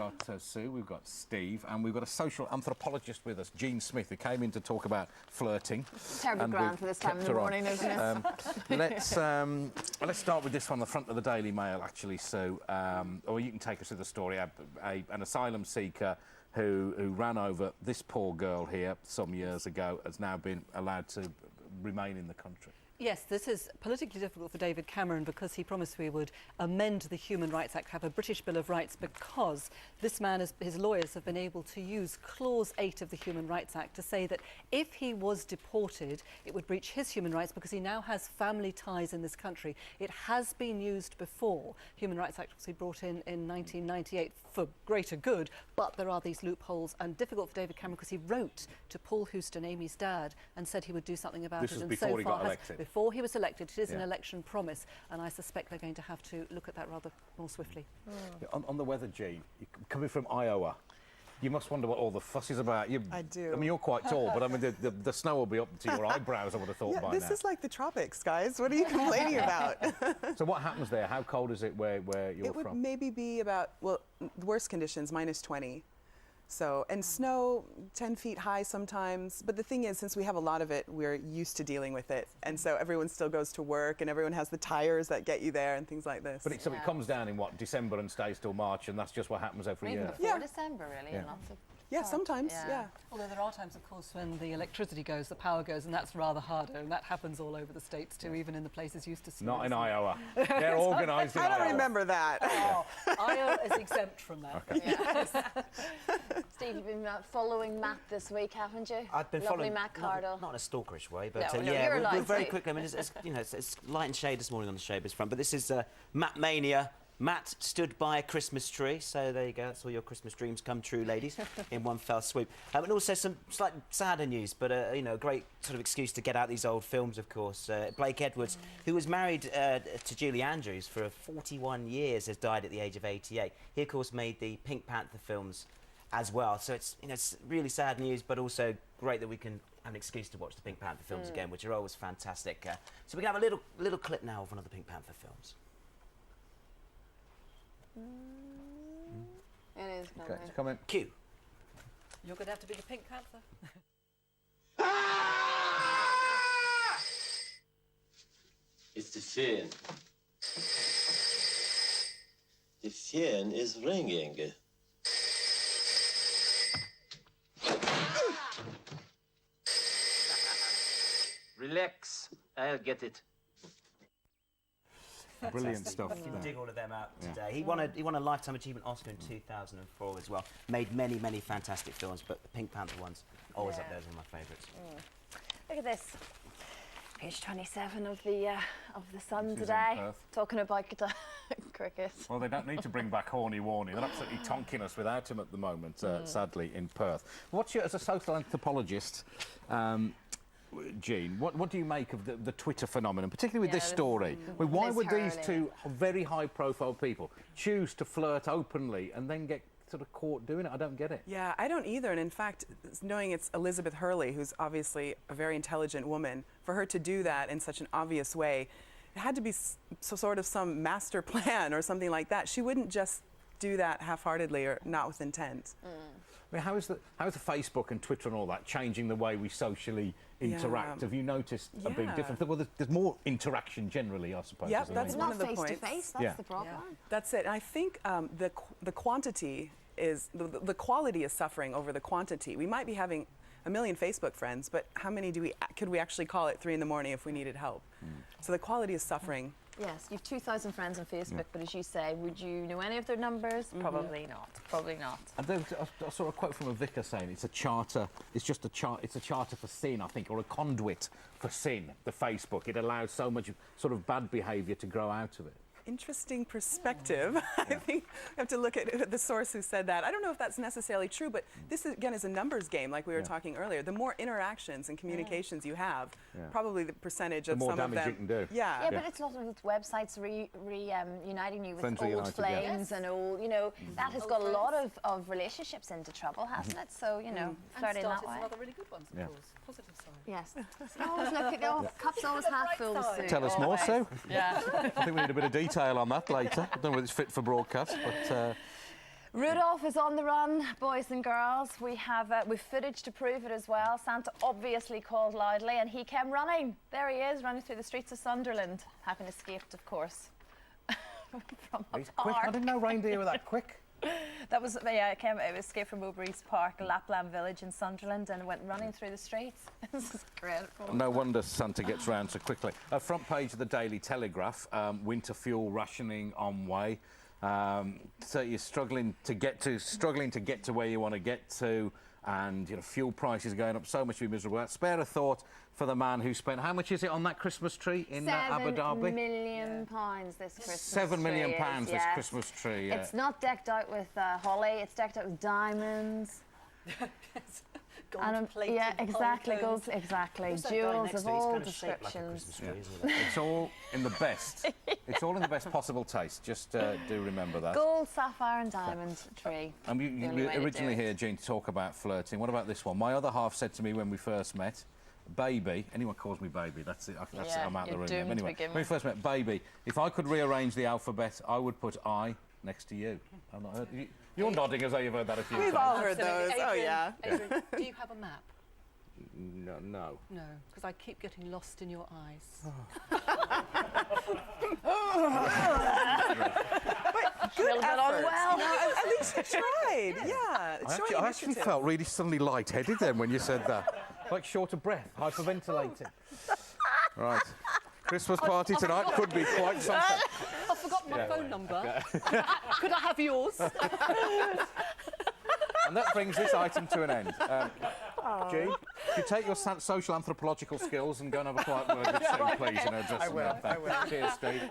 got Sue, we've got Steve, and we've got a social anthropologist with us, Jean Smith, who came in to talk about flirting. Terribly grand for this time in the morning, isn't it? Let's start with this one, the front of the Daily Mail, actually, Sue. Or you can take us through the story. An asylum seeker who ran over this poor girl here some years ago has now been allowed to remain in the country. Yes, this is politically difficult for David Cameron because he promised we would amend the Human Rights Act, have a British Bill of Rights, because this man, his lawyers have been able to use Clause 8 of the Human Rights Act to say that if he was deported, it would breach his human rights because he now has family ties in this country. It has been used before. Human Rights Act was brought in 1998 for greater good, but there are these loopholes, and difficult for David Cameron because he wrote to Paul Houston, Amy's dad, and said he would do something about it. This was and before so he far got elected. Before he was elected. It is an election promise, and I suspect they're going to have to look at that rather more swiftly. On the weather, Jean, coming from Iowa, you must wonder what all the fuss is about. I do. I mean, you're quite tall, but I mean, the snow will be up to your eyebrows, I would have thought, by now. This is like the tropics, guys. What are you complaining about? So what happens there? How cold is it where you're from? It would maybe be about, well, the worst conditions, -20. So, and snow 10 feet high sometimes. But the thing is, since we have a lot of it, we're used to dealing with it. And so everyone still goes to work and everyone has the tires that get you there and things like this. But it comes down in, what, December and stays till March, and that's just what happens every year? Before December, really, in lots of sometimes, Although there are times, of course, when the electricity goes, the power goes, and that's rather harder, and that happens all over the States too, even in the places used to see. Not in Iowa. They're organised in Iowa. I don't remember that. Oh, Iowa is exempt from that. Okay. Yes. Steve, you've been following Matt this week, haven't you? I've been Lovely following Matt Cardle. Not in a stalkerish way, but No, yeah, you're we're very too. quickly. I mean, it's light and shade this morning on the Showbiz front, but this is Matt Mania. Matt stood by a Christmas tree, so there you go. That's all your Christmas dreams come true, ladies, in one fell swoop. And also some slight sadder news, but you know, a great sort of excuse to get out these old films, of course. Blake Edwards, who was married to Julie Andrews for 41 years, has died at the age of 88. He, of course, made the Pink Panther films as well. So it's, you know, it's really sad news, but also great that we can have an excuse to watch the Pink Panther films again, which are always fantastic. So we can have a little clip now of one of the Pink Panther films. It is coming. Okay, it's coming. Cue. You're going to have to be the Pink Panther. It's the phone. The phone is ringing. Relax, I'll get it. Brilliant stuff. You can dig all of them out today. He won a Lifetime Achievement Oscar in 2004 as well. Made many fantastic films, but the Pink Panther one's always up there as one of my favourites. Look at this. Page 27 of the Sun This is in today. Perth. Talking about cricket. Well, they don't need to bring back Horny Warney. They're absolutely tonking us without him at the moment, sadly, in Perth. What's your, as a social anthropologist, Jean, what do you make of the Twitter phenomenon, particularly with this story? I mean, why would these two very high-profile people choose to flirt openly and then get sort of caught doing it? I don't get it. Yeah, I don't either. And in fact, knowing it's Elizabeth Hurley, who's obviously a very intelligent woman, for her to do that in such an obvious way, it had to be sort of some master plan or something like that. She wouldn't just do that half-heartedly or not with intent. I mean, how is the Facebook and Twitter and all that changing the way we socially interact? Have you noticed a big difference? Well, there's more interaction generally, I suppose. Yep, that's one of the points. points. Not face-to-face, that's the problem. That's it. And I think the quantity is, the quality is suffering over the quantity. We might be having a million Facebook friends, but how many could we actually call at 3 in the morning if we needed help? So the quality is suffering. Yes, you've 2,000 friends on Facebook, but as you say, would you know any of their numbers? Probably not. Probably not. And there was, I saw a quote from a vicar saying it's a charter. It's just it's a charter for sin, I think, or a conduit for sin. The Facebook, it allows so much sort of bad behaviour to grow out of it. Interesting perspective. I think we have to look at the source who said that. I don't know if that's necessarily true, but this, again, is a numbers game, like we were talking earlier. The more interactions and communications you have, probably the percentage of some of them. The more damage you can do. Yeah, but it's lots of websites reuniting you with Friends old reunited, flames and old, you know, that has got a lot of relationships into trouble, hasn't it? So, you know, flirting that way. some other really good ones, of course. Positive side. Yes. Always look at the cup's always half full. Sue. Tell us more, Sue. Yeah. I think we need a bit of detail on that later. I don't know whether it's fit for broadcast, but... Rudolph is on the run, boys and girls. We've footage to prove it as well. Santa obviously called loudly and he came running. There he is, running through the streets of Sunderland, having escaped, of course, from a He's quick. I park. didn't know reindeer were that quick. That was, yeah, it escaped from Mowbray's Park, a Lapland village in Sunderland, and went running through the streets. This is great. No wonder Santa gets round so quickly. Front page of the Daily Telegraph, winter fuel rationing on way. So you're struggling to get to where you want to get to, and fuel prices are going up so much to be miserable. Spare a thought for the man who spent, how much is it on that Christmas tree in Abu Dhabi? £7 million this Christmas £7 million tree this Christmas tree. Yeah. It's not decked out with holly, it's decked out with diamonds. Gold-plated yeah, exactly, polygons. exactly. What's that guy Jewels next of to you? He's all kind of shaped like a descriptions. Christmas tree, isn't it? It's all in the best. It's all in the best possible taste. Just do remember that. Gold, sapphire and diamond tree. You The only way to originally do it. here, Jean, to talk about flirting. What about this one? My other half said to me when we first met, baby, anyone calls me baby, that's it. Yeah, I'm out the you're room. doomed to Anyway, begin when we with. first met, baby, if I could rearrange the alphabet, I would put I next to you. I've not heard. You're nodding as though you've heard that a few We've times. all heard Absolutely. those. Oh, Adrian, yeah. Adrian, do you have a map? No. No, because I keep getting lost in your eyes. A little bit effort. unwell. At least you tried. Yeah. It's showing I actually initiative. felt really suddenly lightheaded then when you said that. Like short of breath, hyperventilating. Right. Christmas party tonight could be quite something. I've forgotten my phone number. Could I have yours? And that brings this item to an end. Jean, could you take your social anthropological skills and go and have a quiet word with Sue, please? Just I will. Cheers, Steve.